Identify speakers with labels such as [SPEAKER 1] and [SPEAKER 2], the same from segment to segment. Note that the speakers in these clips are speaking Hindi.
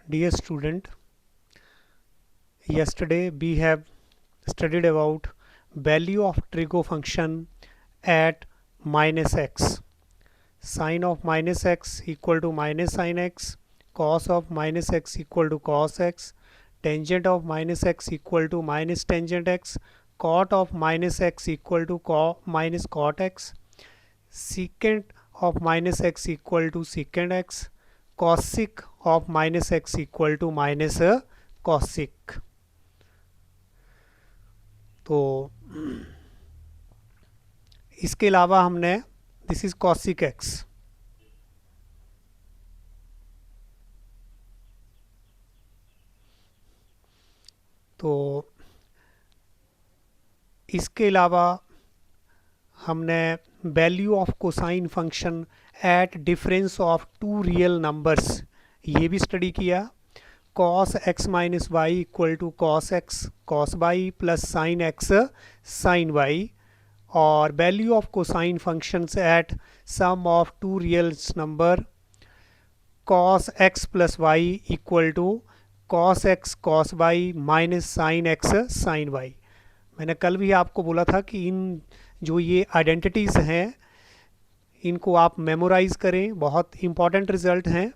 [SPEAKER 1] Dear student, yesterday we have studied about value of trigo function at minus x. Sine of minus x equal to minus sine x, cos of minus x equal to cos x, tangent of minus x equal to minus tangent x, cot of minus x equal to minus cot x, secant of minus x equal to secant x, cosec of minus x equal to minus cosec. तो इसके अलावा हमने दिस इज कॉसिक एक्स, तो इसके अलावा हमने value of cosine function at difference of two real numbers ये भी स्टडी किया. Cos x minus y equal to cos x cos y plus sine x sine y, और value of cosine functions at sum of two real number cos x plus y equal to cos x cos y minus sine x sine y. मैंने कल भी आपको बोला था कि इन जो ये आइडेंटिटीज़ हैं इनको आप मेमोराइज़ करें, बहुत इम्पॉर्टेंट रिजल्ट हैं.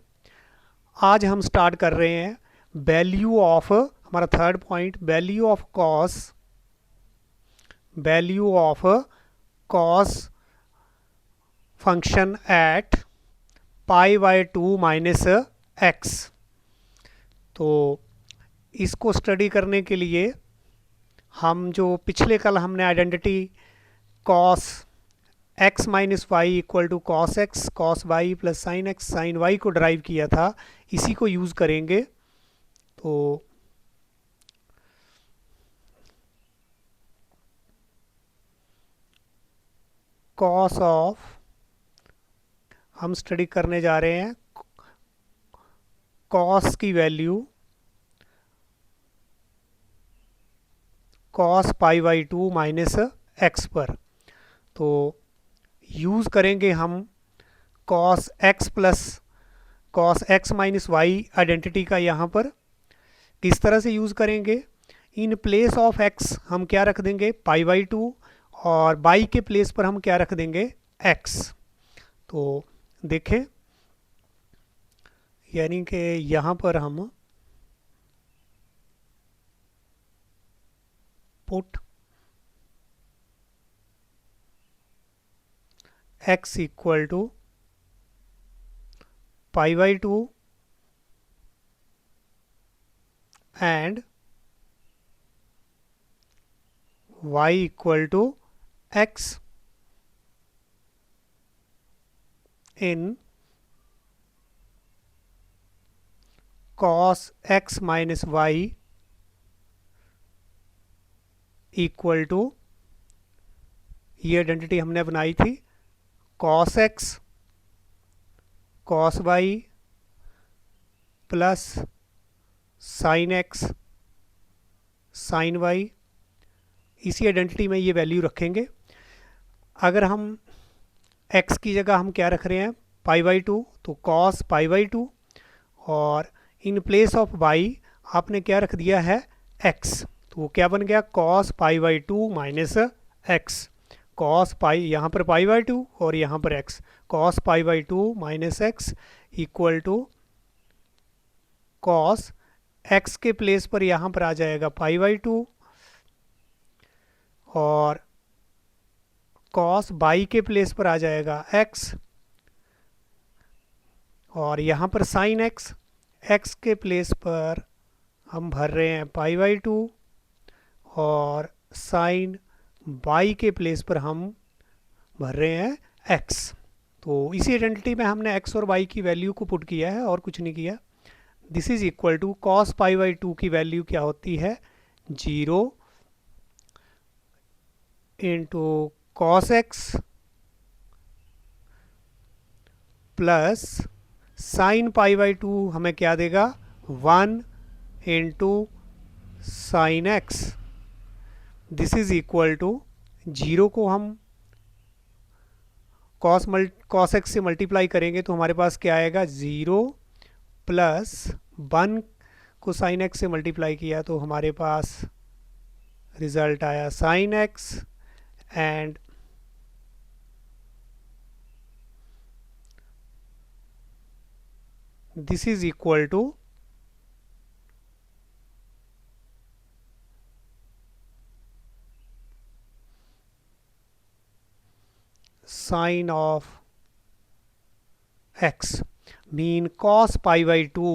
[SPEAKER 1] आज हम स्टार्ट कर रहे हैं वैल्यू ऑफ, हमारा third point, value of cos function at pi by 2 minus x. तो इसको स्टडी करने के लिए हम जो पिछले कल हमने identity cos x minus y equal to cos x cos y plus sine x sine y को ड्राइव किया था, इसी को यूज़ करेंगे. तो कॉस ऑफ, हम स्टडी करने जा रहे हैं कॉस की value cos pi by 2 minus x पर. तो यूज़ करेंगे हम cos x plus cos x minus y identity का. यहाँ पर किस तरह से यूज़ करेंगे, इन प्लेस ऑफ एक्स हम क्या रख देंगे पाई बाई 2, और बाई के प्लेस पर हम क्या रख देंगे एक्स. तो देखें, यानी कि यहाँ पर हम put x equal to pi by 2 and y equal to x in cos x minus y equal to, ये आइडेंटिटी हमने बनाई थी cos x cos y plus sine x sine y. इसी आइडेंटिटी में ये वैल्यू रखेंगे. अगर हम x की जगह हम क्या रख रहे हैं पाई बाई 2, तो cos पाई बाई 2, और इन प्लेस ऑफ y आपने क्या रख दिया है x. तो वो क्या बन गया cos pi by 2 minus x. cos पाई, यहाँ पर पाई बाई 2 और यहाँ पर x, cos pi by 2 minus x equal to cos x के प्लेस पर यहाँ पर आ जाएगा पाई बाई 2, और cos बाई के प्लेस पर आ जाएगा x, और यहाँ पर साइन x, x के प्लेस पर हम भर रहे हैं पाई बाई 2, और साइन बाई के प्लेस पर हम भर रहे हैं x. तो इसी आइडेंटिटी में हमने x और y की वैल्यू को पुट किया है और कुछ नहीं किया. This is equal to cos pi by 2 की वैल्यू क्या होती है 0 into cos x plus sine pi by 2 हमें क्या देगा 1 into sine x. This is equal to 0 को हम कॉस एक्स से मल्टीप्लाई करेंगे तो हमारे पास क्या आएगा 0 प्लस 1 को साइन एक्स से मल्टीप्लाई किया तो हमारे पास रिजल्ट आया sine x, and this is equal to sine of x, mean cos pi by 2.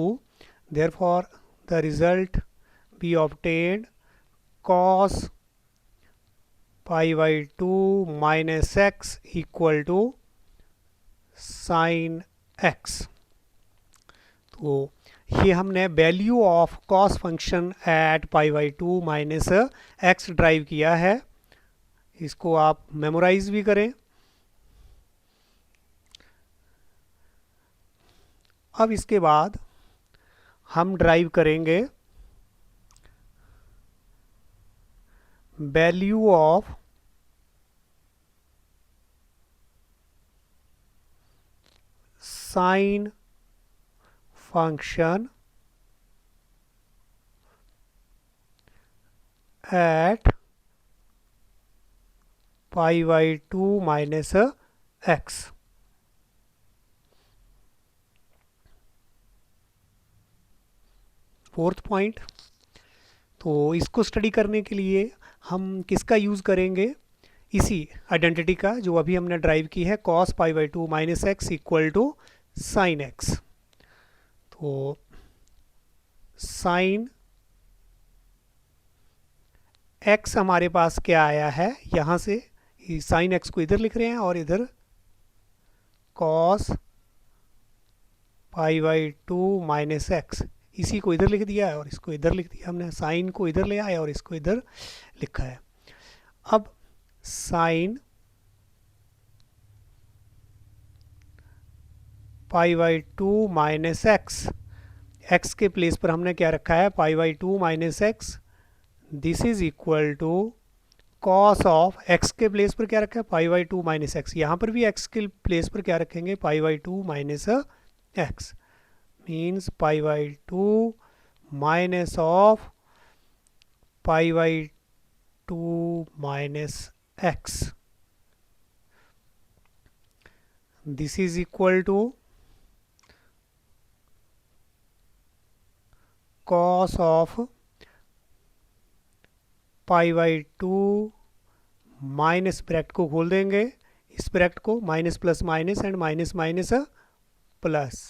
[SPEAKER 1] Therefore the result we obtained cos pi by 2 minus x equal to sin x. तो ये हमने value of cos function at pi by 2 minus x derive किया है। इसको आप मेमोराइज भी करें। अब इसके बाद हम ड्राइव करेंगे value of sine function at pi by 2 minus x. Fourth point, तो इसको स्टडी करने के लिए हम किसका यूज़ करेंगे, इसी आइडेंटिटी का जो अभी हमने ड्राइव की है, cos pi by 2 minus x equal to sine x. तो साइन एक्स हमारे पास क्या आया है, यहाँ से साइन एक्स को इधर लिख रहे हैं और इधर cos pi by 2 minus x, इसी को इधर लिख दिया है और इसको इधर लिख दिया हमने, साइन को इधर ले आया और इसको इधर लिखा है। अब sine pi by 2 minus x, x के प्लेस पर हमने क्या रखा है, pi by 2 minus x, this is equal to cos of, x के प्लेस पर क्या रखा है, पाई बाई 2 माइनस एक्स, यहाँ पर भी एक्स के प्लेस पर क्या रखेंगे, पाई by 2 minus x, means pi by 2 minus of pi by 2 minus x. This is equal to cos of pi by 2 minus bracket को खोल देंगे, इस ब्रैकेट को minus plus minus and minus minus plus,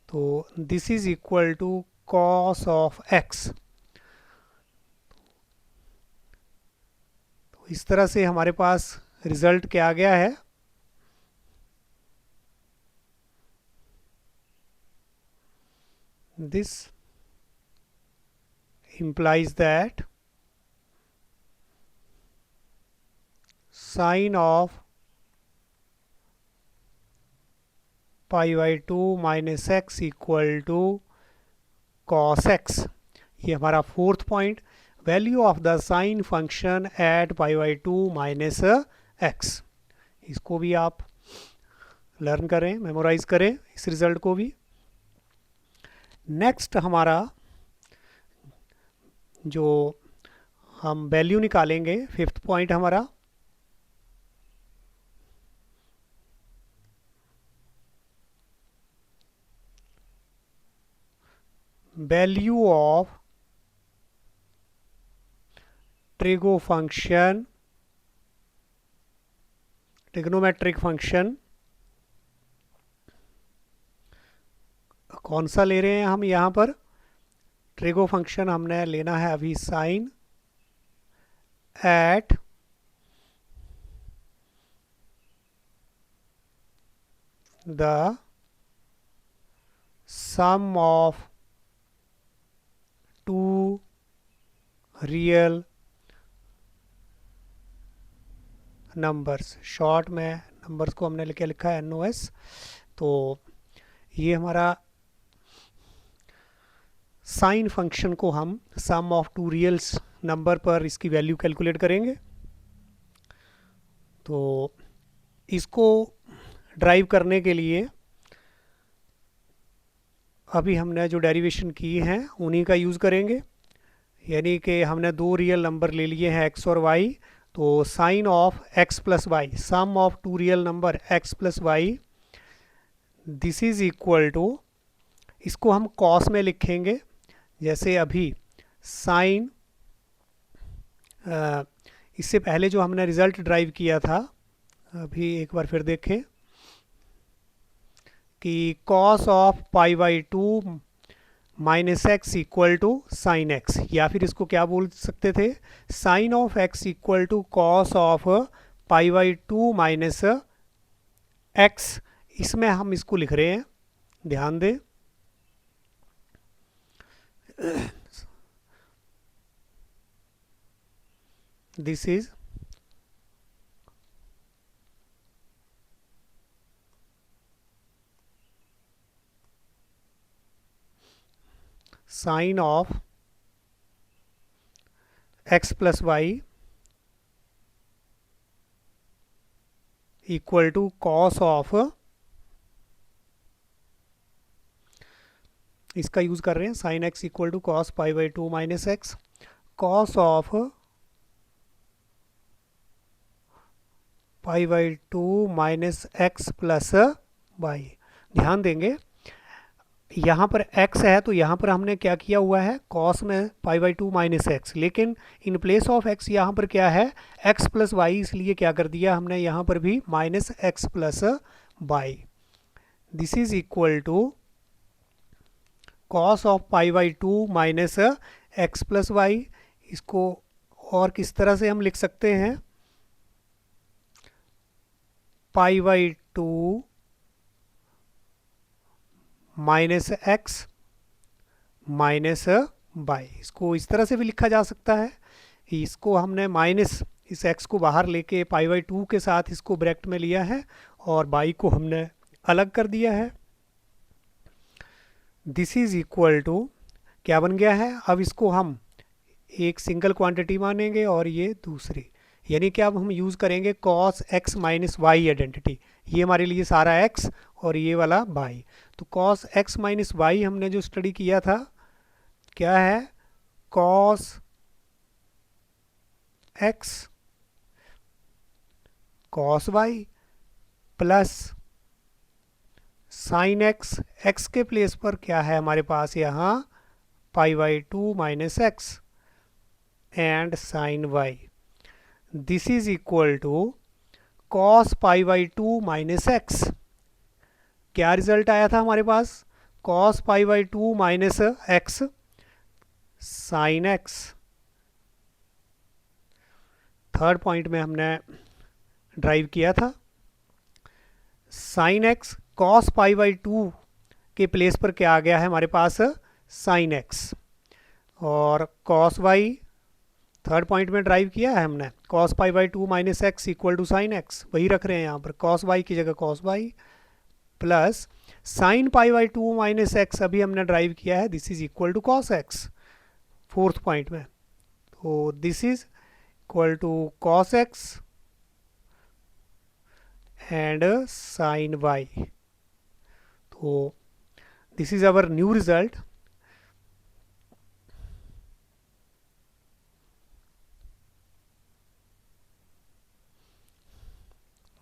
[SPEAKER 1] तो this is equal to cos of x. तो इस तरह से हमारे पास रिजल्ट क्या आ गया है, this implies that sine of pi by 2 minus x equal to cos x. ये हमारा fourth point, value of the sine function at pi by 2 minus x. इसको भी आप लर्न करें, मेमोराइज करें इस रिजल्ट को भी। नेक्स्ट हमारा जो हम वैल्यू निकालेंगे, फिफ्थ पॉइंट हमारा value of trigo function, trigonometric function कौन सा ले रहे हैं हम, यहाँ पर ट्रिगो फंक्शन हमने लेना है अभी sine at the sum of two real numbers, short में नंबर्स को हमने लिखा है NOS। तो ये हमारा साइन फंक्शन को हम सम ऑफ टू रियल्स नंबर पर इसकी वैल्यू कैलकुलेट करेंगे। तो इसको ड्राइव करने के लिए अभी हमने जो डेरिवेशन की हैं उन्हीं का यूज़ करेंगे, यानी कि हमने दो रियल नंबर ले लिए हैं x और y, तो sine of x plus y, sum of two real number x plus y, this is equal to, इसको हम कॉस में लिखेंगे, जैसे अभी साइन, इससे पहले जो हमने रिजल्ट ड्राइव किया था, अभी एक बार फिर देखें कि cos of pi by two minus x equal to sine x, या फिर इसको क्या बोल सकते थे, sine of x equal to cos of pi by two minus x. इसमें हम इसको लिख रहे हैं, ध्यान दें, this is sine of x plus y equal to cos of, इसका यूज कर रहे हैं, sine x equal to cos pi by two minus x, cos of pi by two minus x plus y. ध्यान देंगे यहाँ पर x है तो यहाँ पर हमने क्या किया हुआ है, cos में पाई बाई टू माइनस एक्स, लेकिन इन प्लेस ऑफ x यहाँ पर क्या है, x प्लस वाई, इसलिए क्या कर दिया हमने यहाँ पर भी minus x plus y. This is equal to cos of pi by two minus x plus y. इसको और किस तरह से हम लिख सकते हैं, pi by two minus x minus y, इसको इस तरह से भी लिखा जा सकता है। इसको हमने माइनस, इस x को बाहर लेके पाई बाई टू के साथ इसको ब्रैकेट में लिया है और y को हमने अलग कर दिया है। दिस इज इक्वल टू क्या बन गया है, अब इसको हम एक सिंगल क्वांटिटी मानेंगे और ये दूसरी, यानी कि अब हम यूज़ करेंगे cos x minus y identity, ये हमारे लिए सारा x और ये वाला y। तो cos x माइनस वाई हमने जो स्टडी किया था क्या है, cos x cos y plus sine x, x के प्लेस पर क्या है हमारे पास यहाँ pi by two minus x and sine y। This is equal to cos pi by two minus x, क्या रिजल्ट आया था हमारे पास, cos pi by two minus x sine x. Third point में हमने ड्राइव किया था, sine x cos pi by two के प्लेस पर क्या आ गया है हमारे पास, साइन एक्स, और cos वाई थर्ड पॉइंट में ड्राइव किया है हमने, cos pi by two minus x equal to sine x, वही रख रहे हैं यहाँ पर, cos वाई की जगह cos y plus sine pi by two minus x अभी हमने ड्राइव किया है, this is equal to cos x fourth point में, तो this is equal to cos x and sine y. तो this is our new result.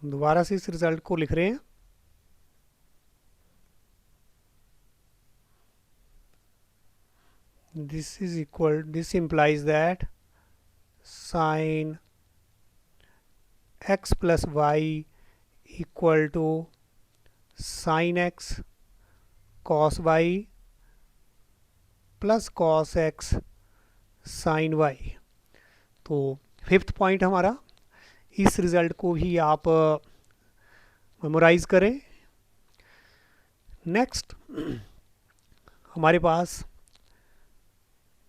[SPEAKER 1] दोबारा से इस रिजल्ट को लिख रहे हैं, this implies that sin x plus y equal to sin x cos y plus cos x sin y। तो फिफ्थ पॉइंट हमारा, इस रिजल्ट को भी आप मेमोराइज करें। नेक्स्ट हमारे पास,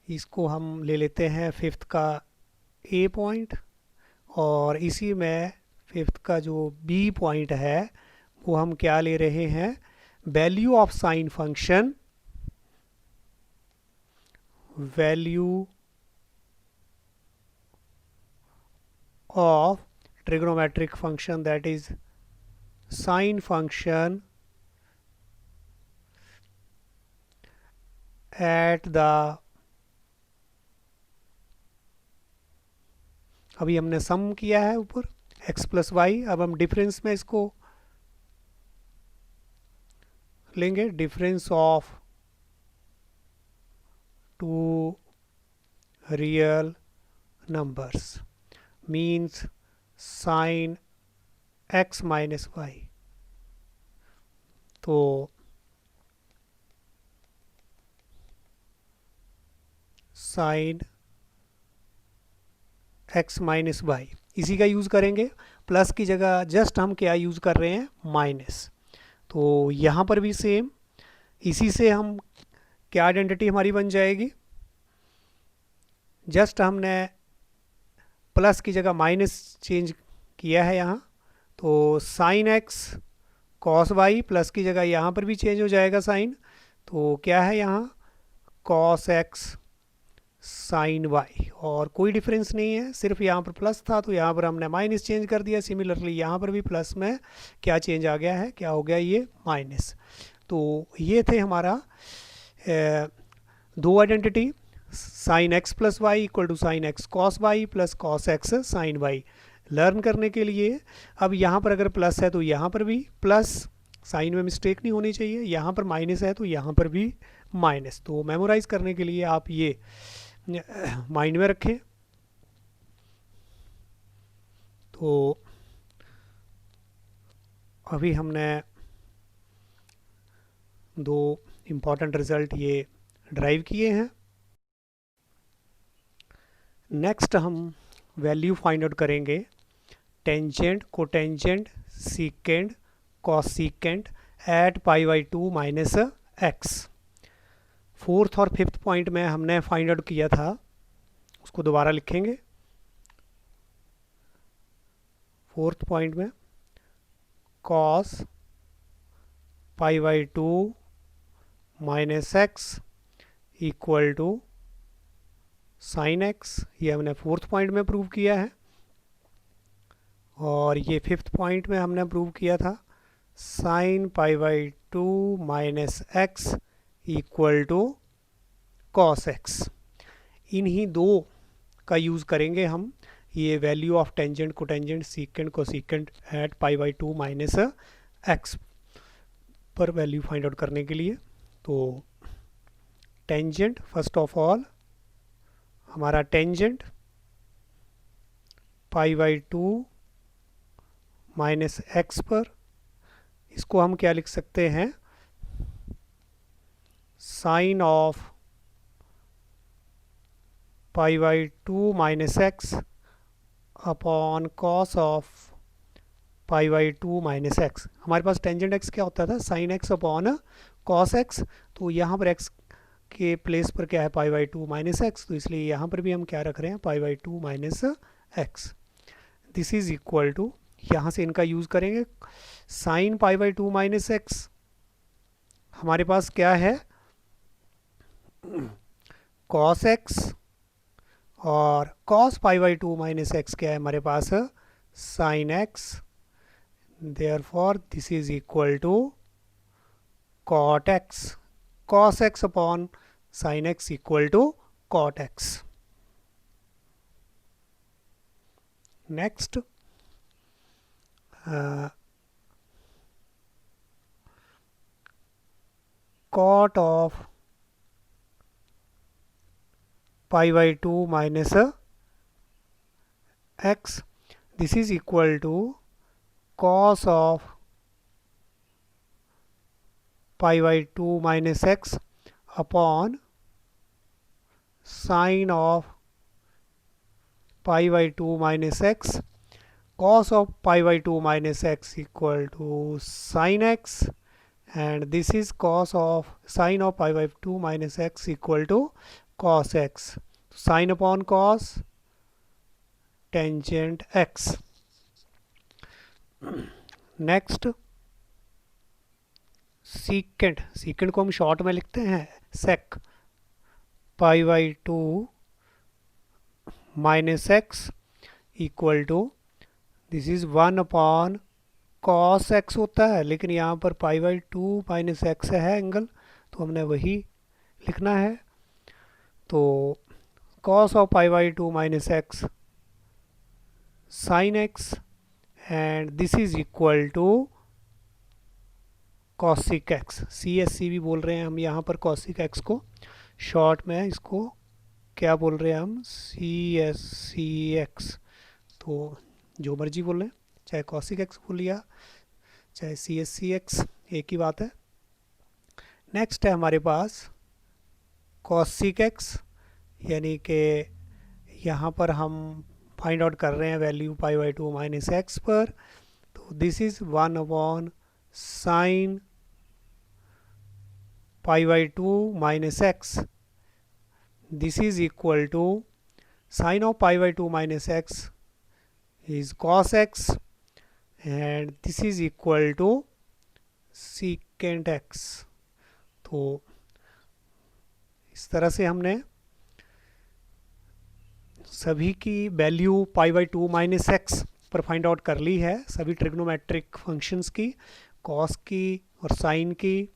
[SPEAKER 1] इसको हम ले लेते हैं फिफ्थ का ए पॉइंट, और इसी में फिफ्थ का जो बी पॉइंट है वो हम क्या ले रहे हैं, value of sine function, value of trigonometric function, that is sine function at the, अभी हमने सम किया है ऊपर x प्लस वाई, अब हम डिफरेंस में इसको लेंगे, difference of two real numbers means sine x minus y. तो साइन x माइनस वाई इसी का यूज़ करेंगे, प्लस की जगह जस्ट हम क्या यूज़ कर रहे हैं, माइनस। तो यहाँ पर भी सेम, इसी से हम क्या आइडेंटिटी हमारी बन जाएगी, जस्ट हमने प्लस की जगह माइनस चेंज किया है यहाँ, तो sine x cos y, plus की जगह यहाँ पर भी चेंज हो जाएगा साइन, तो क्या है यहाँ कॉस एक्स साइन वाई, और कोई डिफरेंस नहीं है, सिर्फ यहाँ पर प्लस था तो यहाँ पर हमने माइनस चेंज कर दिया। सिमिलरली यहाँ पर भी प्लस में क्या चेंज आ गया है, क्या हो गया, ये माइनस। तो ये थे हमारा दो identity, sine x plus y equal to sine x cos y plus cos x sine y. Learn करने के लिए अब यहाँ पर अगर प्लस है तो यहाँ पर भी प्लस, साइन में मिस्टेक नहीं होनी चाहिए, यहाँ पर माइनस है तो यहाँ पर भी माइनस। तो मेमोराइज करने के लिए आप ये माइंड में रखें। तो अभी हमने दो इम्पॉर्टेंट रिजल्ट ये ड्राइव किए हैं। नेक्स्ट हम वैल्यू फाइंड आउट करेंगे tangent, cotangent, secant, cosecant at pi by two minus x. Fourth और फिफ्थ पॉइंट में हमने फाइंड आउट किया था, उसको दोबारा लिखेंगे। फोर्थ पॉइंट में cos pi by two minus x equal to sine x, ये हमने फोर्थ पॉइंट में प्रूव किया है। और ये फिफ्थ पॉइंट में हमने प्रूव किया था sine pi by two minus x equal to cos x. इन्हीं दो का यूज़ करेंगे हम ये value of tangent, cotangent, secant, cosecant at pi by two minus x पर वैल्यू फाइंड आउट करने के लिए। तो टेंजेंट, फर्स्ट ऑफ ऑल हमारा tangent pi by two minus x पर, इसको हम क्या लिख सकते हैं, sine of pi by two minus x upon cos of pi by two minus x. हमारे पास टेंजेंट एक्स क्या होता था, sine x upon cos x, तो यहाँ पर एक्स के प्लेस पर क्या है, pi by two minus x, तो इसलिए यहाँ पर भी हम क्या रख रहे हैं, pi by two minus x. This is equal to, यहाँ से इनका यूज़ करेंगे, sine pi by two minus x हमारे पास क्या है, कॉस एक्स, और cos pi by two minus x क्या है हमारे पास, sine x. Therefore this is equal to cot x, cos x upon sine x equal to cot x. Next cot of pi by 2 minus x, this is equal to cos of pi by 2 minus x upon sin of pi by 2 minus x. Cos of pi by 2 minus x equal to sin x, and this is cos of sin of pi by 2 minus x equal to cos x. Sin upon cos, tangent x. Next secant, secant को हम शॉर्ट में लिखते हैं sec, pi by two minus x equal to, this is one upon cos x होता है, लेकिन यहाँ पर pi by two minus x है एंगल, तो हमने वही लिखना है। तो cos of pi by two minus x sine x and this is equal to cosec x, C S C भी बोल रहे हैं हम यहाँ पर कॉसिक एक्स को, शॉर्ट में इसको क्या बोल रहे हैं हम, सी एस सी एक्स। तो जो मर्जी बोल लें, चाहे कॉसिक एक्स बोल लिया चाहे सी एस सी एक्स, एक ही बात है। नेक्स्ट है हमारे पास कॉसिक एक्स, यानी कि यहाँ पर हम फाइंड आउट कर रहे हैं value pi by two minus x पर। तो this is 1 sine pi by two minus x, this is equal to sine of pi by two minus x is cos x and this is equal to secant x. तो इस तरह से हमने सभी की value pi by two minus x पर फाइंड आउट कर ली है, सभी ट्रिग्नोमेट्रिक फंक्शंस की, कॉस की और साइन की।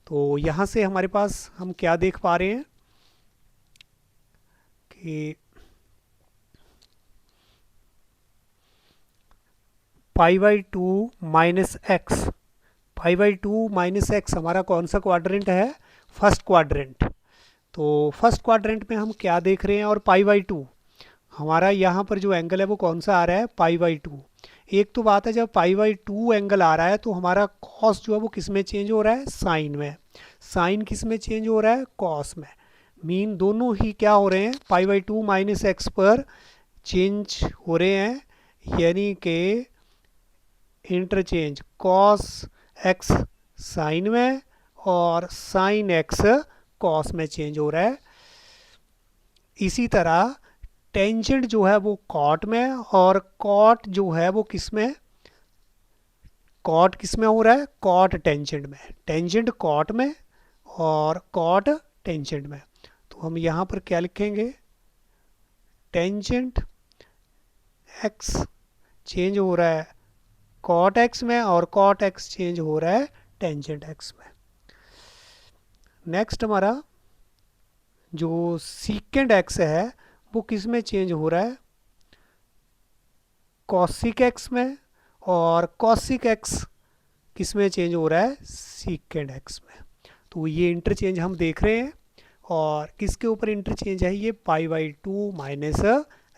[SPEAKER 1] तो यहाँ से हमारे पास हम क्या देख पा रहे हैं कि पाई by two minus x, pi by two minus x हमारा कौन सा क्वाड्रेंट है, फर्स्ट क्वाड्रेंट। तो फर्स्ट क्वाड्रेंट में हम क्या देख रहे हैं, और पाई बाई टू हमारा यहाँ पर जो एंगल है वो कौन सा आ रहा है, पाई बाई टू। एक तो बात है जब पाई बाई टू एंगल आ रहा है तो हमारा कॉस जो है वो किस में चेंज हो रहा है, साइन में। साइन किस में चेंज हो रहा है, कॉस में। मीन दोनों ही क्या हो रहे हैं, pi by two minus x पर चेंज हो रहे हैं, यानी कि इंटरचेंज कॉस एक्स साइन में और साइन एक्स कॉस में चेंज हो रहा है। इसी तरह टेंजेंट जो है वो कॉट में, और कॉट जो है वो किस में, कॉट किस में हो रहा है, कॉट टेंजेंट में। टेंजेंट कॉट में और कॉट टेंजेंट में। तो हम यहाँ पर क्या लिखेंगे, टेंजेंट एक्स चेंज हो रहा है कॉट एक्स में और कॉट एक्स चेंज हो रहा है टेंजेंट एक्स में। नेक्स्ट हमारा जो सीकेंड एक्स है वो किस में चेंज हो रहा है, कॉसिक एक्स में, और कॉसिक एक्स किस में चेंज हो रहा है, सीकेंड एक्स में। तो ये इंटरचेंज हम देख रहे हैं, और किसके ऊपर इंटरचेंज है, ये पाई बाई टू माइनस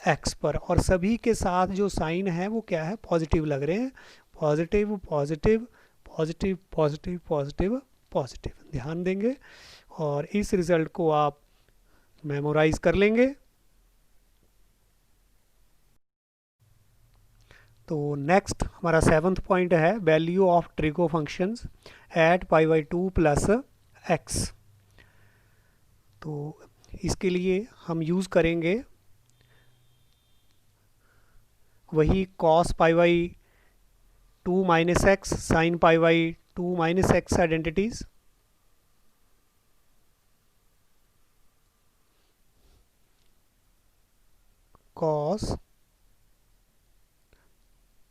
[SPEAKER 1] एक्स पर, और सभी के साथ जो साइन है वो क्या है, पॉजिटिव लग रहे हैं, positive positive positive positive positive positive, ध्यान देंगे और इस रिजल्ट को आप मेमोराइज कर लेंगे। तो नेक्स्ट हमारा 7th पॉइंट है value of trigo functions at pi by two plus x. तो इसके लिए हम यूज़ करेंगे वही cos pi by two minus x sine pi by two minus x identities. Cos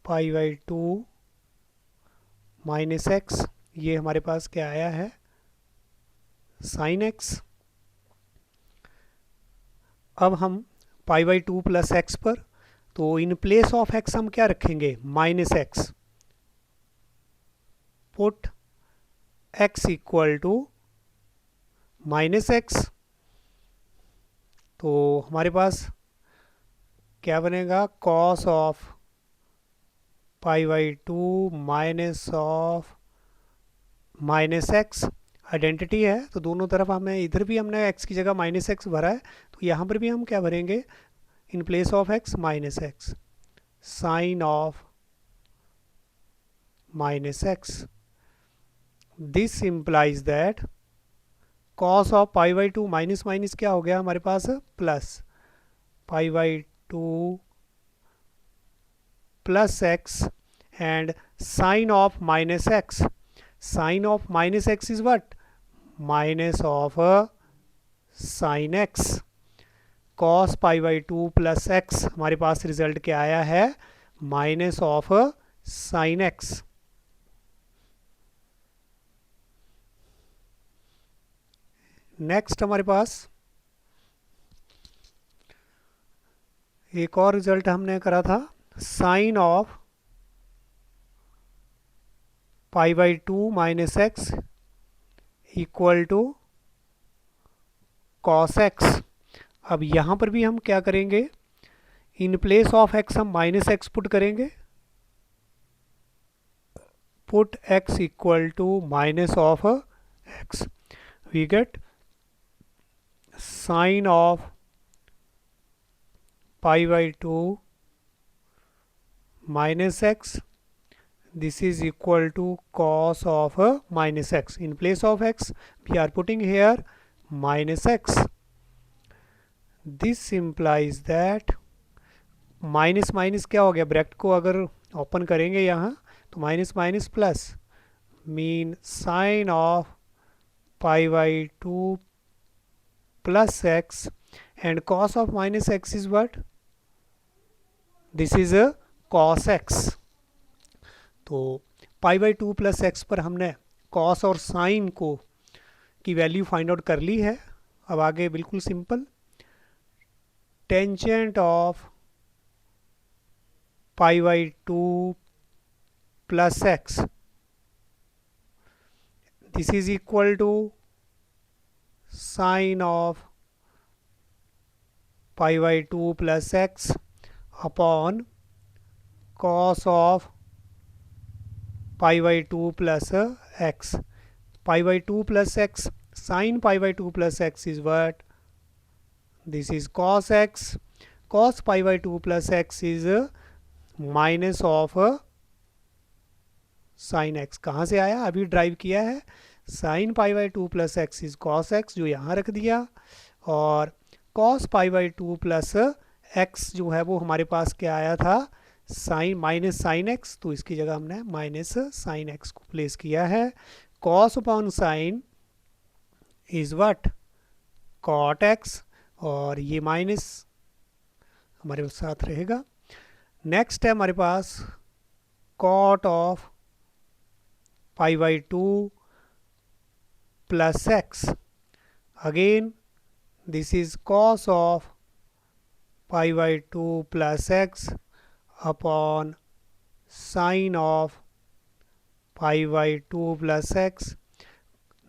[SPEAKER 1] pi by two minus x, ये हमारे पास क्या आया है, साइन एक्स। अब हम pi by two plus x पर, तो इन प्लेस ऑफ एक्स हम क्या रखेंगे, minus x. Put x equal to minus x. तो हमारे पास क्या बनेगा, cos of pi by two minus of minus x identity है, तो दोनों तरफ हमें, इधर भी हमने x की जगह माइनस एक्स भरा है, तो यहाँ पर भी हम क्या भरेंगे, in place of x minus x, sine of minus x. This implies that cos of pi by two minus minus क्या हो गया हमारे पास, plus pi by two plus x and sine of minus x. Sine of minus x is what, minus of sine x. Cos pi by two plus x हमारे पास रिजल्ट क्या आया है, minus of sine x. Next हमारे पास एक और रिजल्ट हमने करा था, sine of pi by two minus x equal to cos x. अब यहाँ पर भी हम क्या करेंगे, इन प्लेस ऑफ एक्स हम माइनस एक्स पुट करेंगे, put x equal to minus of x, we get sine of pi by two minus x, this is equal to cos of minus x. In place of x we are putting here minus x. This implies that minus minus क्या हो गया, ब्रैकेट को अगर ओपन करेंगे यहाँ तो minus minus plus, mean sine of pi by two plus x and cos of minus x is what, this is a cos x. तो pi by two plus x पर हमने कॉस और साइन को की वैल्यू फाइंड आउट कर ली है। अब आगे बिल्कुल simple, tangent of pi by two plus x, this is equal to sine of pi by two plus x upon cos of pi by two plus x. Pi by two plus x, sine pi by two plus x is what, this is cos x. Cos pi by two plus x is minus of sine x. कहाँ से आया, अभी ड्राइव किया है, sine pi by two plus x is cos x, जो यहाँ रख दिया, और cos pi by two plus x जो है वो हमारे पास क्या आया था, साइन माइनस साइन एक्स, तो इसकी जगह हमने माइनस साइन एक्स को प्लेस किया है। Cos upon sine is what, cot x, और ये माइनस हमारे साथ रहेगा। नेक्स्ट है हमारे पास cot of pi by two plus x, again this is cos of pi by two plus x upon sine of pi by 2 plus x,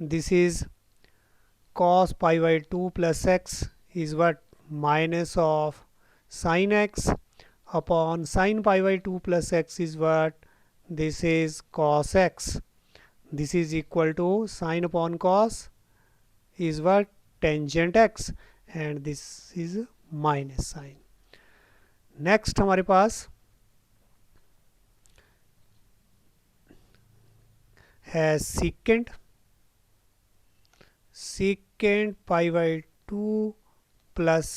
[SPEAKER 1] this is cos pi by 2 plus x is what, minus of sin x upon sin pi by 2 plus x is what, this is cos x. This is equal to sin upon cos is what, tangent x, and this is minus sin. Next हमारे पास है secant, secant pi by two plus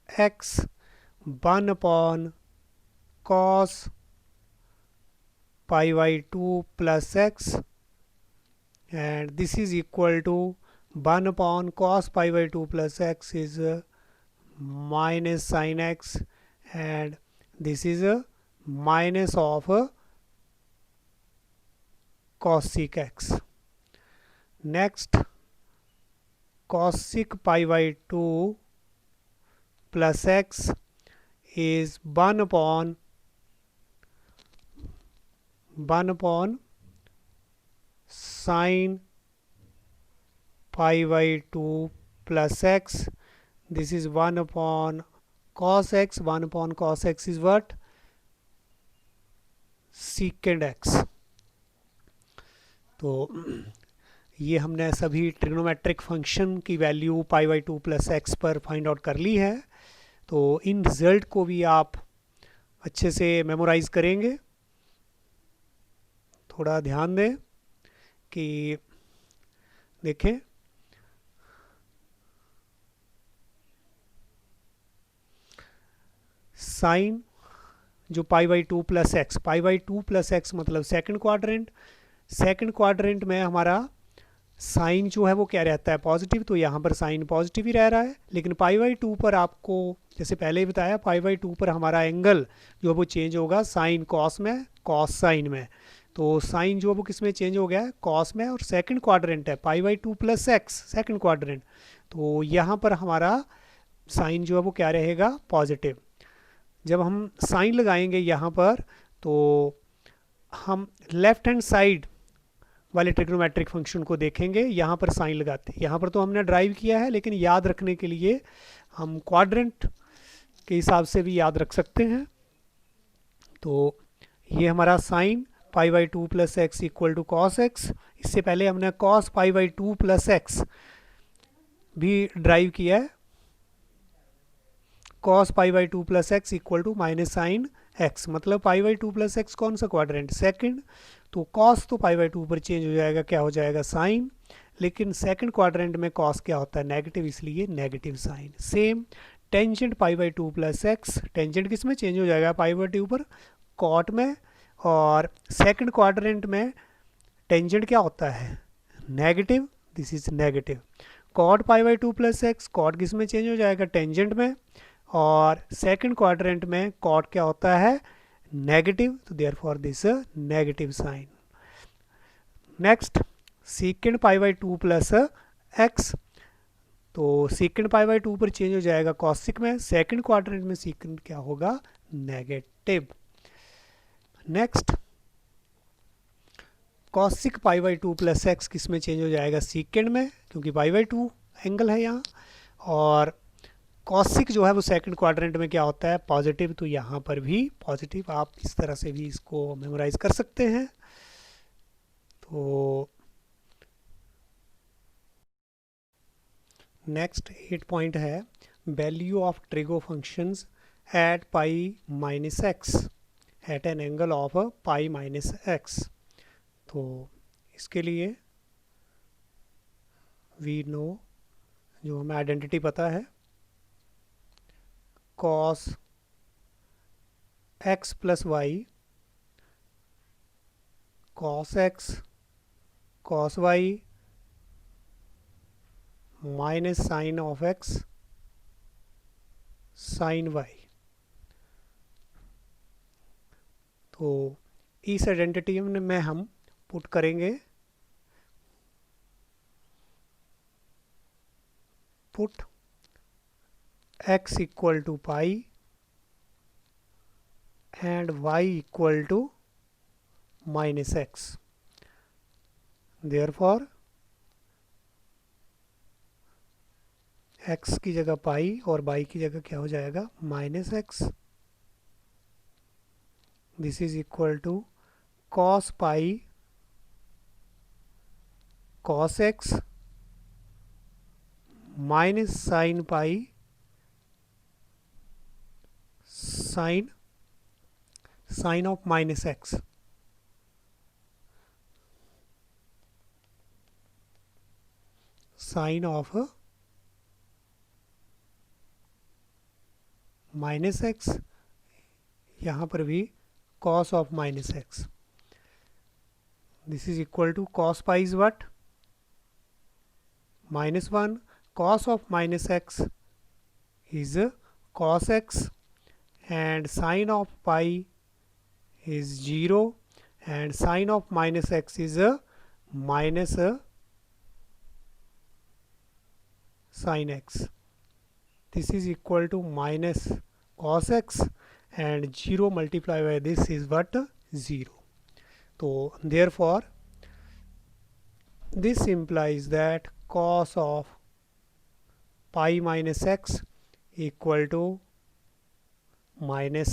[SPEAKER 1] x 1 upon cos pi by two plus x, and this is equal to 1 upon cos pi by two plus x is minus sin x, and this is a minus of cosec x. Next, cosec pi by 2 plus x is 1 upon sin pi by 2 plus x. This is 1 upon cos x, 1 upon cos x is what, secant x. तो ये हमने सभी ट्रिग्नोमेट्रिक फंक्शन की value pi by two plus x पर फाइंड आउट कर ली है। तो इन रिजल्ट को भी आप अच्छे से मेमोराइज करेंगे। थोड़ा ध्यान दें कि देखें, साइन जो पाई by two plus x, pi by two plus x मतलब सेकंड क्वाड्रेंट, सेकंड क्वाड्रेंट में हमारा साइन जो है वो क्या रहता है, पॉजिटिव, तो यहाँ पर साइन पॉजिटिव ही रह रहा है। लेकिन पाई बाई टू पर आपको जैसे पहले ही बताया, पाई बाई टू पर हमारा एंगल जो है वो चेंज होगा, साइन कॉस में, कॉस साइन में। तो साइन जो है वो किस में चेंज हो गया है, कॉस में, और सेकंड क्वाड्रेंट है पाई/2 प्लस एक्स सेकंड क्वाड्रेंट, तो यहाँ पर हमारा साइन जो है वो क्या रहेगा, पॉजिटिव। जब हम साइन लगाएंगे यहाँ पर तो हम लेफ्ट हैंड साइड वाले ट्रिग्नोमेट्रिक फंक्शन को देखेंगे, यहाँ पर साइन लगाते हैं। यहाँ पर तो हमने ड्राइव किया है, लेकिन याद रखने के लिए हम क्वाड्रेंट के हिसाब से भी याद रख सकते हैं। तो ये हमारा sine pi by two plus x equal to cos x. इससे पहले हमने कॉस पाई/2 प्लस एक्स भी ड्राइव किया है, cos pi by two plus x equal to minus sine x, मतलब पाई/2 प्लस एक्स कौन सा क्वाड्रेंट, सेकंड, तो कॉस तो पाई/2 पर चेंज हो जाएगा, क्या हो जाएगा, साइन, लेकिन सेकंड क्वाड्रेंट में कॉस क्या होता है, नेगेटिव, इसलिए negative sign. Same tangent pi by two plus x, tangent किस में चेंज हो जाएगा, पाई/2 पर, कॉट में, और सेकंड क्वाड्रेंट में टेंजेंट क्या होता है, negative, this is negative. Cot pi by two plus x, cot किस में चेंज हो जाएगा, टेंजेंट में, और सेकंड क्वाड्रेंट में कॉट क्या होता है, नेगेटिव, तो therefore this negative sign. Next secant pi by two plus x, तो सीकेंड पाई/2 पर चेंज हो जाएगा कॉसिक में, सेकंड क्वाड्रेंट में सीकेंड क्या होगा, negative. Next cosec pi by two plus x किस में चेंज हो जाएगा, सीकेंड में, क्योंकि पाई/2 एंगल है यहाँ, और कॉसिक जो है वो सेकंड क्वाड्रेंट में क्या होता है, पॉजिटिव, तो यहाँ पर भी पॉजिटिव। आप इस तरह से भी इसको मेमोराइज कर सकते हैं। तो नेक्स्ट 8 पॉइंट है value of trigo functions at pi minus x at an angle of pi minus x. तो इसके लिए वी नो, जो हमें आइडेंटिटी पता है, cos x plus y, cos x cos y minus sine of x sine y। तो इस आइडेंटिटी में हम पुट करेंगे, put x equal to pi and y equal to minus x. Therefore x की जगह पाई और y की जगह क्या हो जाएगा, minus x. This is equal to cos pi cos x minus sine pi sine of minus x. Sine of minus x, यहाँ पर भी cos of minus x. This is equal to cos pi is what, -1, cos of minus x is cos x, and sin of pi is 0, and sin of minus x is minus sin x. This is equal to minus cos x, and 0 multiplied by this is what, 0. So therefore this implies that cos of pi minus x equal to minus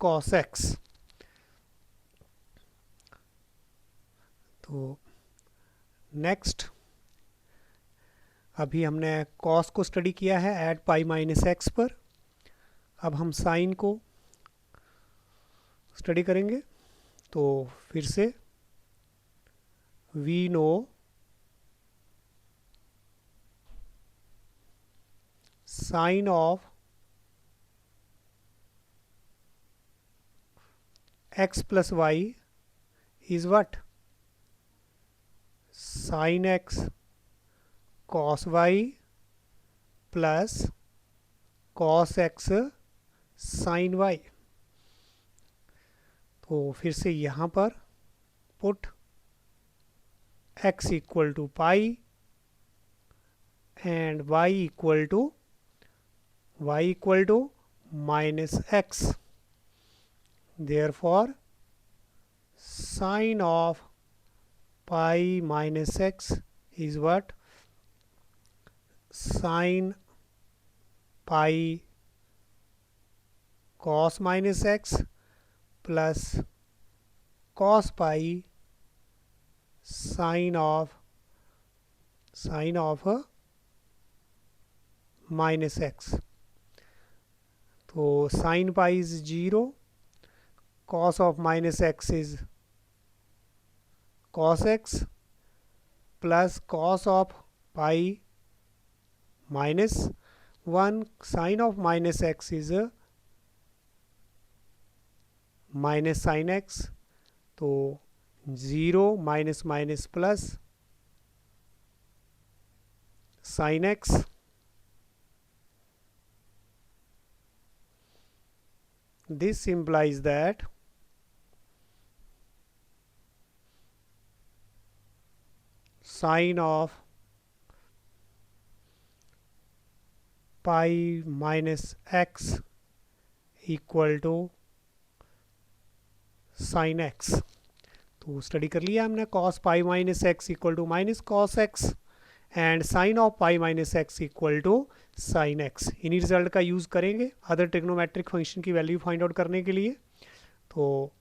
[SPEAKER 1] cos x. तो नेक्स्ट, अभी हमने cos को स्टडी किया है एट पाई माइनस एक्स पर, अब हम साइन को स्टडी करेंगे। तो फिर से we know sine of x plus y is what, sine x cos y plus cos x sine y। तो फिर से यहाँ पर put x equal to pi and y equal to minus x. Therefore sine of pi minus x is what? Sine pi cos minus x plus cos pi sine of minus x. तो sin pi is 0, cos of minus x is cos x plus cos of pi minus 1 sin of minus x is minus sin x. तो 0 minus minus plus sin x. This implies that sine of pi minus x equal to sin x. तो स्टडी कर लिया हमने cos pi minus x equal to minus cos x and sine of pi minus x equal to sine x. इन्हीं रिजल्ट का यूज़ करेंगे अदर ट्रिग्नोमेट्रिक फंक्शन की वैल्यू फाइंड आउट करने के लिए. तो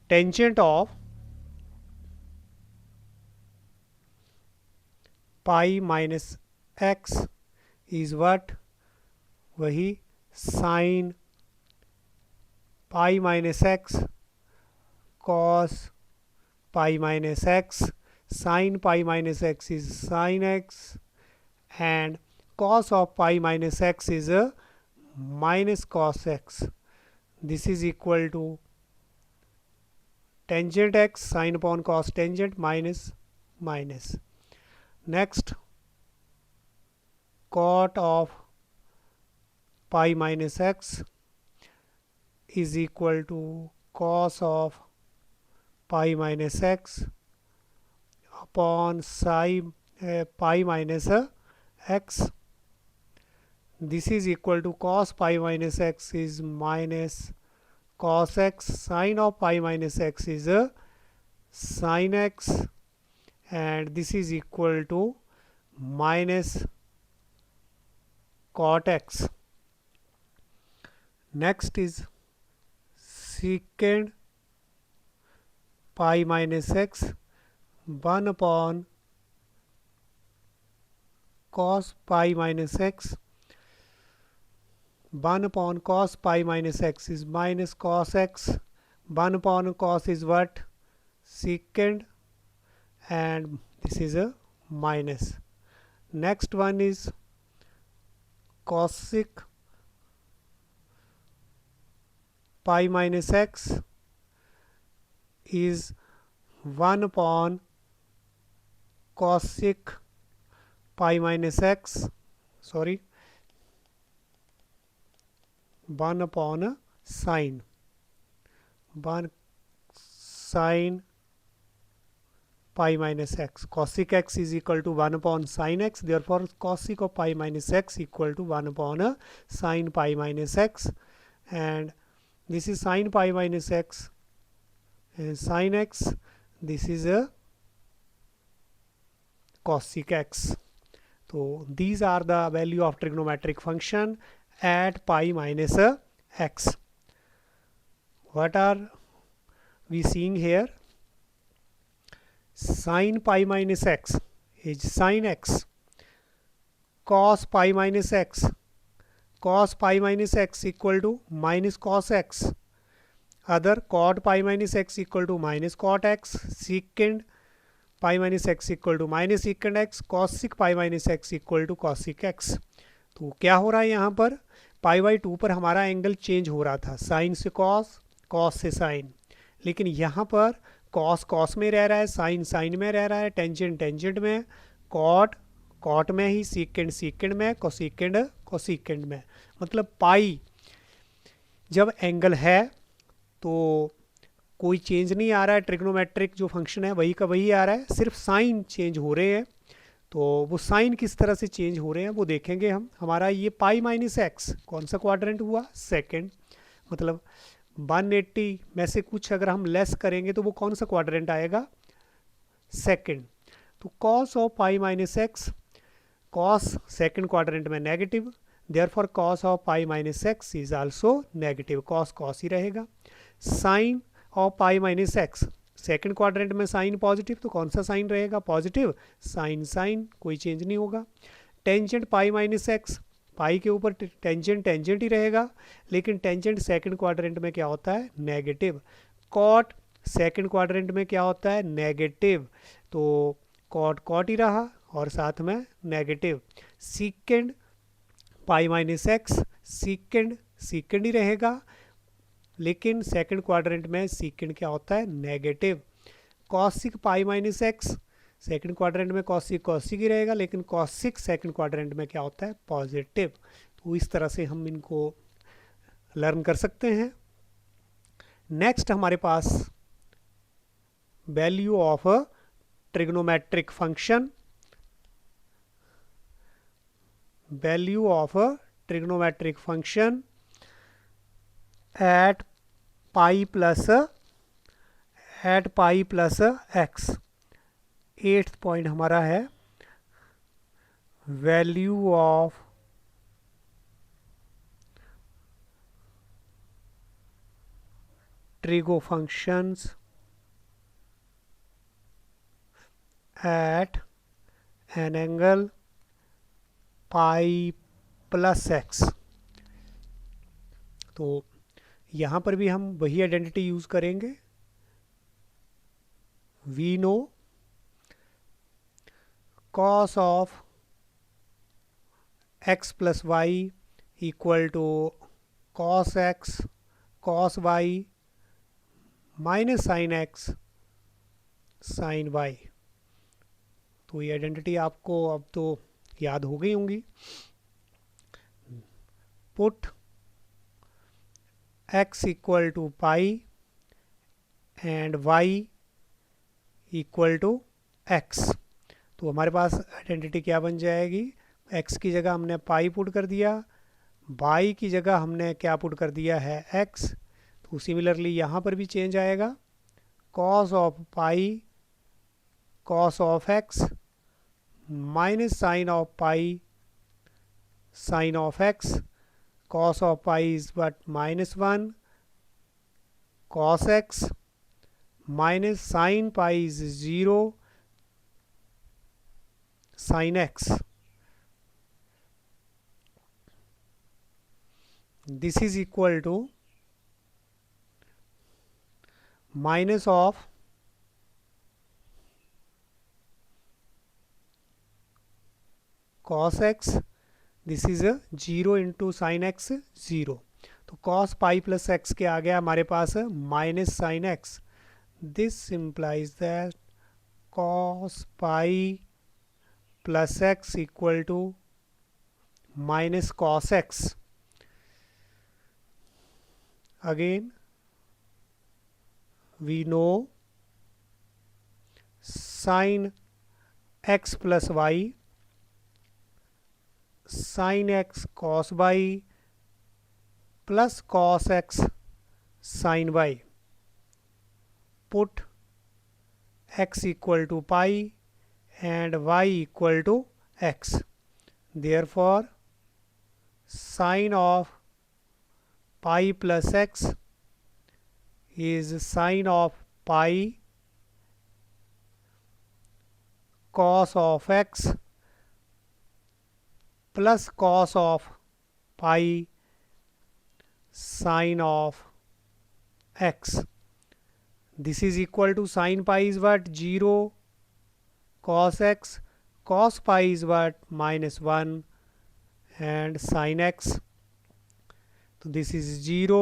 [SPEAKER 1] tangent of pi minus x is what? वही sine pi minus x cos pi minus x. Sin pi minus x is sin x and cos of pi minus x is minus cos x. This is equal to tangent x sin upon cos tangent minus minus. Next, cot of pi minus x is equal to cos of pi minus x upon psi pi minus x. This is equal to cos pi minus x is minus cos x. Sin of pi minus x is sin x and this is equal to minus cot x. Next is secant pi minus x 1 upon cos pi minus x. 1 upon cos pi minus x is minus cos x. 1 upon cos is what? Secant and this is a minus. Next one is cosec pi minus x is 1 upon cosec pi minus x, 1 upon sine 1 sine pi minus x. Cosec x is equal to 1 upon sine x, therefore cosec of pi minus x equal to 1 upon sine pi minus x, and this is sine pi minus x and sine x. This is a cosec x. So these are the value of trigonometric function at pi minus x. What are we seeing here? Sin pi minus x is sin x. Cos pi minus x equal to minus cos x. Other cot pi minus x equal to minus cot x. Secant pi minus x equal to minus secant x. Cosec pi minus x equal to cosec x. तो क्या हो रहा है यहाँ पर? पाई बाई 2 पर हमारा एंगल चेंज हो रहा था, साइन से कॉस, कॉस से साइन, लेकिन यहाँ पर कॉस कॉस में रह रहा है, साइन साइन में रह रहा है, टेंजेंट टेंजेंट में, कॉट कॉट में ही, सीकेंड सीकेंड में, कोसीकेंड कोसीकेंड में. मतलब पाई जब एंगल है तो कोई चेंज नहीं आ रहा है, ट्रिग्नोमेट्रिक जो फंक्शन है वही का वही आ रहा है, सिर्फ साइन चेंज हो रहे हैं। तो वो साइन किस तरह से चेंज हो रहे हैं वो देखेंगे हम। हमारा ये पाई माइनस एक्स कौन सा क्वाड्रेंट हुआ, सेकंड, मतलब 180 में से कुछ अगर हम लेस करेंगे तो वो कौन सा क्वाड्रेंट आएगा, सेकंड। तो cos of pi minus x, cos second quadrant में negative, therefore cos of pi minus x is also negative, cos cos ही रहेगा। Sine of pi minus x, second quadrant में साइन पॉजिटिव, तो कौन सा साइन रहेगा, पॉजिटिव, साइन साइन, कोई चेंज नहीं होगा। Tangent pi minus x, pi के ऊपर टेंजेंट टेंजेंट ही रहेगा, लेकिन टेंजेंट सेकंड क्वाड्रेंट में क्या होता है, नेगेटिव। कॉट सेकंड क्वाड्रेंट में क्या होता है, नेगेटिव, तो कॉट कॉट ही रहा और साथ में negative. Secant pi minus x, secant secant ही रहेगा, लेकिन सेकंड क्वाड्रेंट में सीकेंड क्या होता है, negative. Cosec pi minus x, second quadrant में कॉसिक कॉसिक ही रहेगा, लेकिन कॉसिक सेकंड क्वाड्रेंट में क्या होता है, पॉजिटिव। तो इस तरह से हम इनको लर्न कर सकते हैं। नेक्स्ट हमारे पास value of a trigonometric function, value of a trigonometric function at pi plus x. 8th point हमारा है value of trigo functions at an angle pi plus x. तो यहाँ पर भी हम वही आइडेंटिटी यूज़ करेंगे। We know cos of x plus y equal to cos x cos y minus sine x sine y। तो ये आइडेंटिटी आपको अब तो याद हो गई होंगी। Put x equal to pi and y equal to x। तो हमारे पास आइडेंटिटी क्या बन जाएगी, x की जगह हमने पाई पुट कर दिया, y की जगह हमने क्या पुट कर दिया है, x। तो सिमिलरली यहाँ पर भी चेंज आएगा, cos of pi cos of x minus sine of pi sine of x। cos of pi is what, -1, cos x minus sin pi is 0 sin x. This is equal to minus of cos x, this is 0 into sine x 0। तो cos पाई प्लस एक्स के आ गया हमारे पास minus sine x. This implies that cos pi plus x equal to minus cos x. Again we know sine x plus y sine x cos y plus cos x sine y. Put x equal to pi and y equal to x, therefore sine of pi plus x is sine of pi cos of x plus cos of pi sin of x. This is equal to sin pi is what, 0 cos x, cos pi is what, -1 and sin x. So this is 0,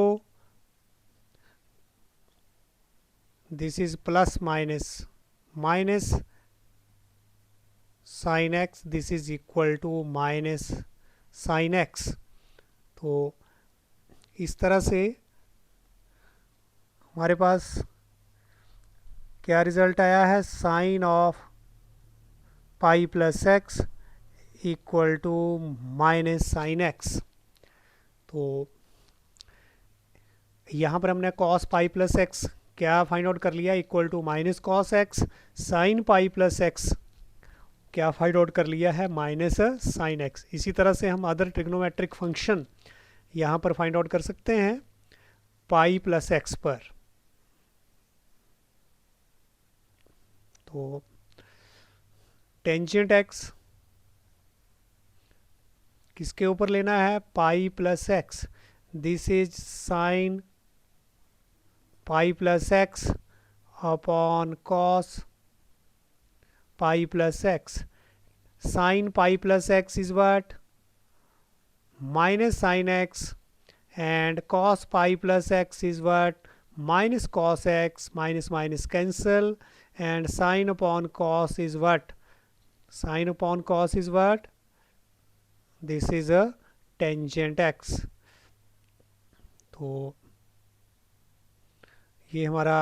[SPEAKER 1] this is plus minus minus sin x, this is equal to minus sine x. तो इस तरह से हमारे पास क्या रिजल्ट आया है, sine of pi plus x equal to minus sine x. तो यहाँ पर हमने कॉस पाई प्लस एक्स क्या फाइंड आउट कर लिया, equal to minus cos x. Sine pi plus x क्या फाइंड आउट कर लिया है, माइनस साइन एक्स। इसी तरह से हम अदर ट्रिग्नोमेट्रिक फंक्शन यहाँ पर फाइंड आउट कर सकते हैं पाई प्लस एक्स पर। तो टेंजेंट एक्स किसके ऊपर लेना है, पाई plus x. This is sine pi plus x upon cos pi plus x. Sine pi plus x is what, minus sin x, and cos pi plus x is what, minus cos x, minus minus cancel, and sin upon cos is what, sin upon cos is what, this is a tangent x। तो ये हमारा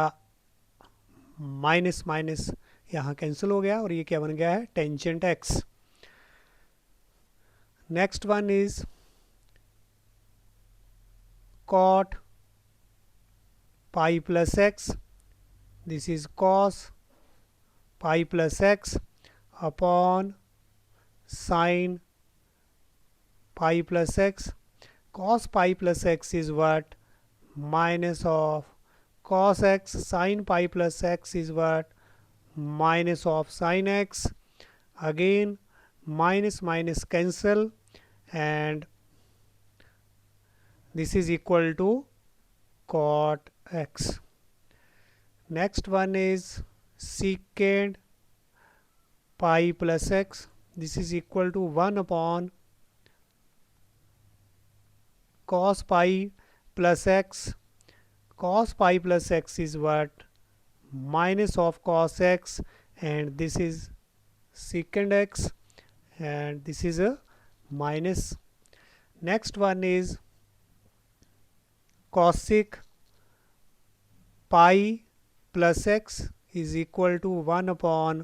[SPEAKER 1] माइनस माइनस यहाँ कैंसिल हो गया और ये क्या बन गया है, tangent x। Next one is cot pi plus x, this is cos pi plus x upon sin pi plus x। cos pi plus x is what, minus of cos x। sin pi plus x is what, minus of sin x। again minus minus cancel, and this is equal to cot x। next one is secant pi plus x, this is equal to 1 upon cos pi plus x। cos pi plus x is what, minus of cos x, and this is secant x, and this is a minus। next one is cosec pi plus x is equal to 1 upon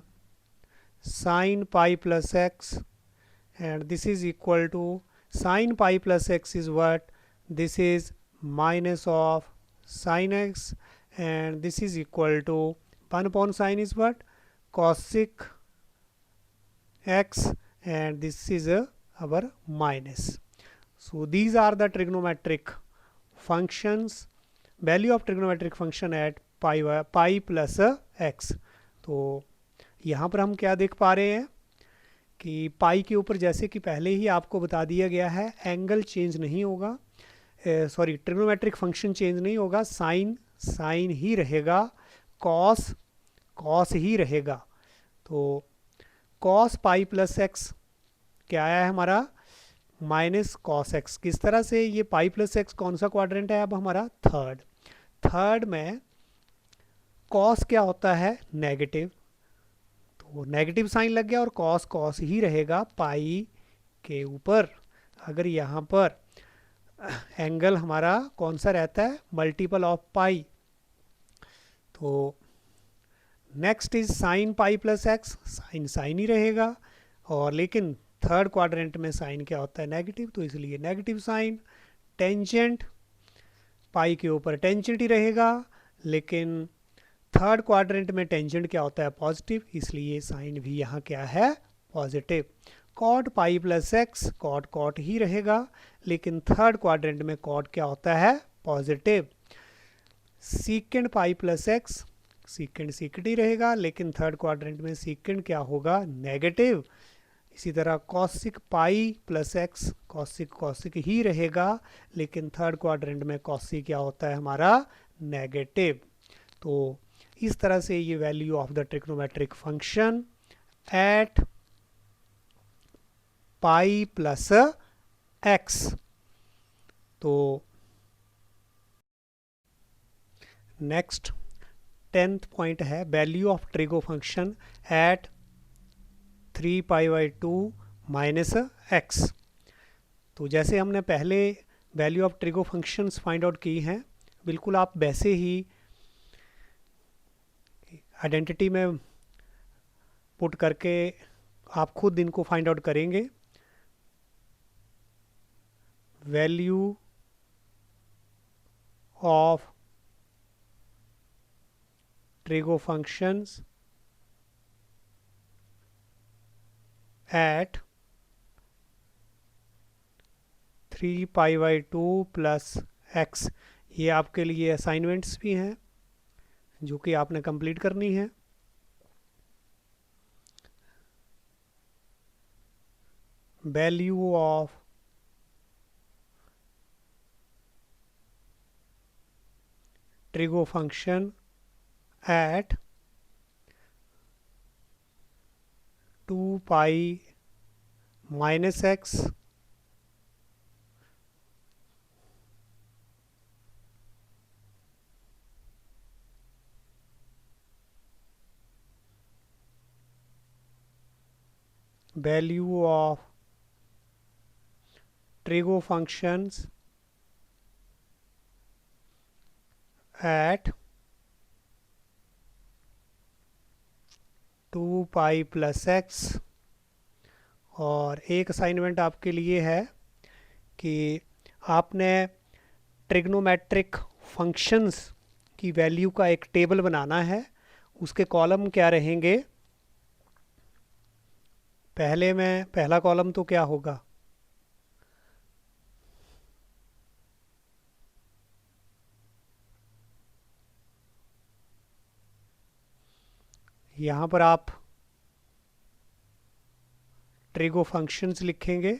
[SPEAKER 1] sin pi plus x, and this is equal to sin pi plus x is what, this is minus of sin x, and this is equal to 1 upon sin is what, cosec x, and this is our minus। so these are the trigonometric functions, value of trigonometric function at pi plus x। तो यहाँ पर हम क्या देख पा रहे हैं कि पाई के ऊपर जैसे कि पहले ही आपको बता दिया गया है, एंगल चेंज नहीं होगा, सॉरी ट्रिग्नोमेट्रिक फंक्शन चेंज नहीं होगा, साइन साइन ही रहेगा, कॉस कॉस ही रहेगा। तो कॉस पाई प्लस एक्स क्या आया है हमारा, माइनस कॉस एक्स। किस तरह से, ये पाई प्लस एक्स कौन सा क्वाड्रेंट है अब हमारा, थर्ड में कॉस क्या होता है, नेगेटिव, तो नेगेटिव साइन लग गया और कॉस कॉस ही रहेगा पाई के ऊपर। अगर यहाँ पर एंगल हमारा कौन सा रहता है, मल्टीपल ऑफ पाई। तो next is sine pi plus x, sine sine ही रहेगा, और लेकिन थर्ड क्वाड्रेंट में साइन क्या होता है, नेगेटिव, तो इसलिए नेगेटिव साइन। टेंजेंट पाई के ऊपर टेंजेंट ही रहेगा, लेकिन थर्ड क्वाड्रेंट में टेंजेंट क्या होता है, पॉजिटिव, इसलिए साइन भी यहाँ क्या है, positive. Cot pi plus x, cot cot ही रहेगा, लेकिन थर्ड क्वाड्रेंट में कॉट क्या होता है, positive. Secant pi plus x, secant secant ही रहेगा, लेकिन थर्ड क्वाड्रेंट में सीकेंड क्या होगा, नेगेटिव। इसी तरह cosec pi plus x, cosec cosec ही रहेगा, लेकिन थर्ड क्वाड्रेंट में कॉसिक क्या होता है हमारा, नेगेटिव। तो इस तरह से ये value of the trigonometric function at pi plus x. तो नेक्स्ट 10th पॉइंट है value of trigo function at 3 pi by 2 minus x. तो जैसे हमने पहले value of trigo functions find out की हैं, बिल्कुल आप वैसे ही आइडेंटिटी में पुट करके आप खुद इनको फाइंड आउट करेंगे। Value of trigo functions at 3π/2 plus x। ये आपके लिए असाइनमेंट्स भी हैं जो कि आपने कंप्लीट करनी है। Value of trigo function at 2π - x value of trigo functions at 2π + x। और एक असाइनमेंट आपके लिए है कि आपने ट्रिग्नोमेट्रिक फंक्शंस की वैल्यू का एक टेबल बनाना है। उसके कॉलम क्या रहेंगे? पहला कॉलम तो क्या होगा? यहाँ पर आप ट्रिगो फंक्शंस लिखेंगे।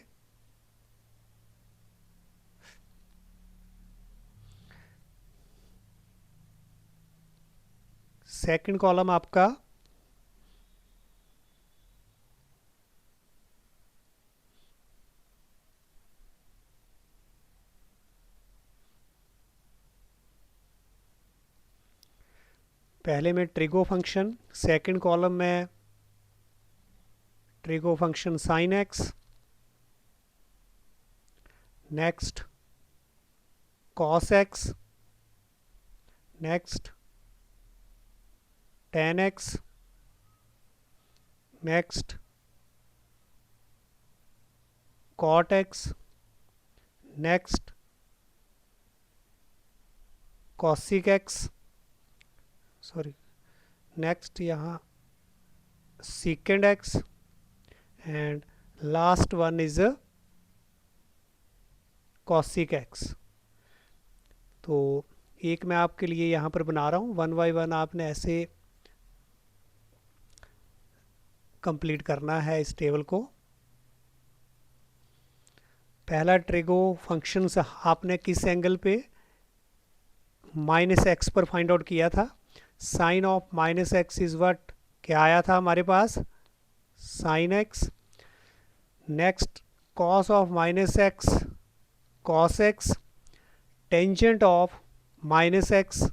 [SPEAKER 1] सेकंड कॉलम आपका पहले में ट्रिगो फंक्शन, सेकंड कॉलम में trigo function sine x, next cos x, next tan x, next cot x, next cosec x, sorry next यहाँ secant x and last one is cosic x। तो एक मैं आपके लिए यहाँ पर बना रहा हूँ, 1 बाय 1 आपने ऐसे कंप्लीट करना है इस टेबल को। पहला ट्रिगो फंक्शंस आपने किस एंगल पे -x पर फाइंड आउट किया था? Sine of -x is what, क्या आया था हमारे पास? Sine x। Next cos of -x, cos x। Tangent of -x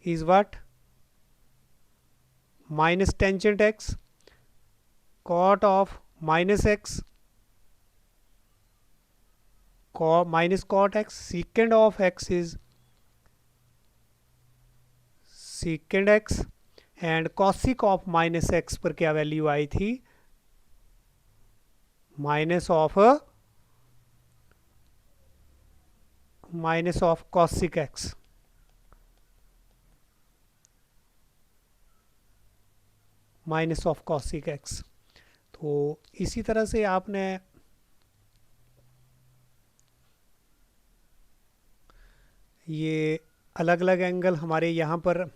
[SPEAKER 1] is what? Minus tangent x। Cot of -x, minus cot x। Secant of x is secant x। And cosec of -x पर क्या वैल्यू आई थी? Minus of cosec x। Minus of cosec x। तो इसी तरह से आपने ये अलग अलग एंगल हमारे यहाँ पर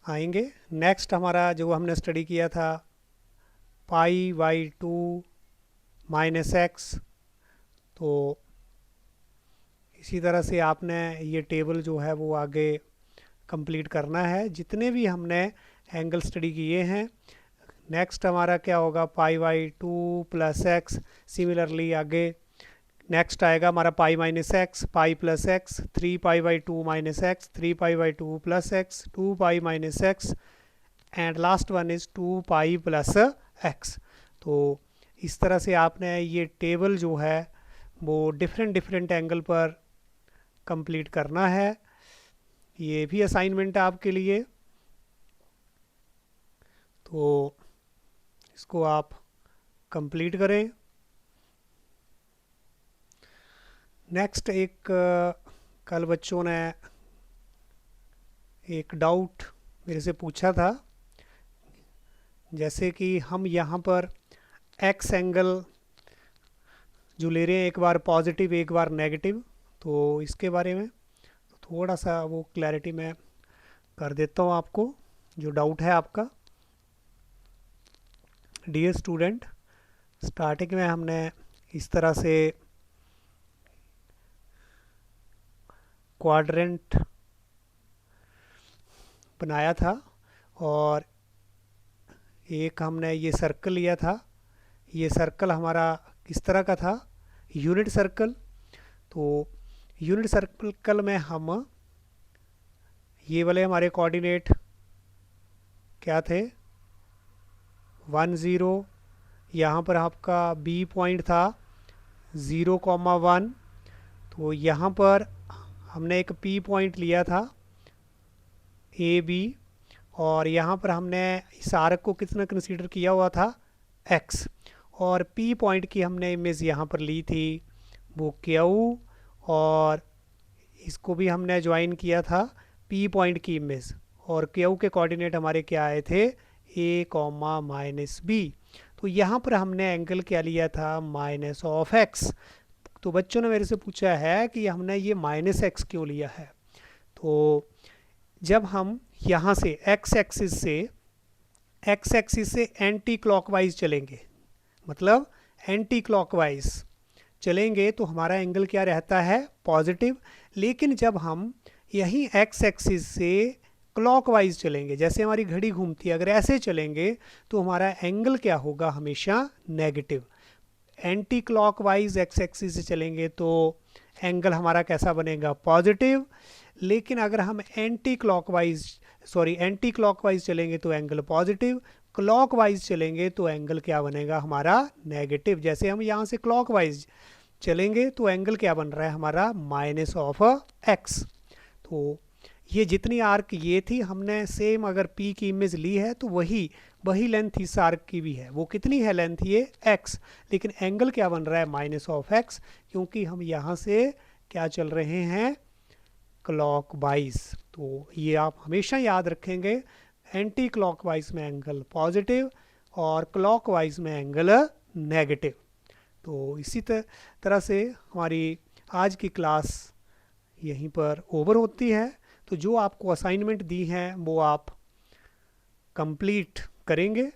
[SPEAKER 1] आएंगे। नेक्स्ट हमारा जो हमने स्टडी किया था π/2 -x। तो इसी तरह से आपने ये टेबल जो है वो आगे कंप्लीट करना है, जितने भी हमने एंगल स्टडी किए हैं। नेक्स्ट हमारा क्या होगा? π/2 + x। सिमिलरली आगे नेक्स्ट आएगा हमारा π - x, π + x, 3π/2 - x, 3π/2 + x, 2π - x and last one is 2π + x। तो इस तरह से आपने ये टेबल जो है वो डिफरेंट एंगल पर कंप्लीट करना है। ये भी असाइनमेंट है आपके लिए। तो इसको आप कंप्लीट करें। नेक्स्ट एक कल बच्चों ने एक डाउट मेरे से पूछा था, जैसे कि हम यहाँ पर एक्स एंगल जो ले रहे हैं, एक बार पॉजिटिव एक बार नेगेटिव, तो इसके बारे में थोड़ा सा वो क्लैरिटी मैं कर देता हूँ आपको, जो डाउट है आपका। डियर स्टूडेंट, स्टार्टिंग में हमने इस तरह से क्वाड्रेंट बनाया था और एक हमने ये सर्कल लिया था। ये सर्कल हमारा किस तरह का था? Unit circle. तो यूनिट सर्कल में हम ये वाले हमारे कोऑर्डिनेट क्या थे? 1 0। यहाँ पर आपका बी पॉइंट था 0,1। तो यहाँ पर हमने एक पी पॉइंट लिया था ए बी, और यहाँ पर हमने इस आर्क को कितना कंसीडर किया हुआ था? एक्स। और पी पॉइंट की हमने इमेज यहाँ पर ली थी वो क्यू, और इसको भी हमने ज्वाइन किया था पी पॉइंट की इमेज, और क्यू के कोऑर्डिनेट हमारे क्या आए थे? ए कॉमा माइनस बी। तो यहाँ पर हमने एंगल क्या लिया था? Minus of x. तो बच्चों ने मेरे से पूछा है कि हमने ये माइनस एक्स क्यों लिया है। तो जब हम यहाँ से एक्स एक्सिस से एंटी क्लॉकवाइज चलेंगे, मतलब एंटी क्लॉकवाइज चलेंगे, तो हमारा एंगल क्या रहता है? पॉजिटिव। लेकिन जब हम यहीं एक्स एक्सिस से क्लॉकवाइज चलेंगे, जैसे हमारी घड़ी घूमती है, अगर ऐसे चलेंगे तो हमारा एंगल क्या होगा? हमेशा negative. Anti clockwise x axis से चलेंगे तो एंगल हमारा कैसा बनेगा? पॉजिटिव। लेकिन अगर हम एंटी क्लॉकवाइज चलेंगे तो एंगल पॉजिटिव, क्लॉकवाइज चलेंगे तो एंगल क्या बनेगा? हमारा नेगेटिव। जैसे हम यहाँ से क्लॉकवाइज चलेंगे तो एंगल क्या बन रहा है हमारा? Minus of x. तो ये जितनी आर्क ये थी, हमने सेम अगर पी की इमेज ली है तो वही लेंथ इस आर्क की भी है। वो कितनी है लेंथ? ये एक्स। लेकिन एंगल क्या बन रहा है? माइनस ऑफ एक्स, क्योंकि हम यहाँ से क्या चल रहे हैं? क्लॉकवाइज। तो ये आप हमेशा याद रखेंगे, एंटी क्लॉकवाइज में एंगल पॉजिटिव और क्लॉकवाइज में एंगल नेगेटिव। तो इसी तरह से हमारी आज की क्लास यहीं पर ओवर होती है। तो जो आपको असाइनमेंट दी हैं वो आप कंप्लीट करेंगे।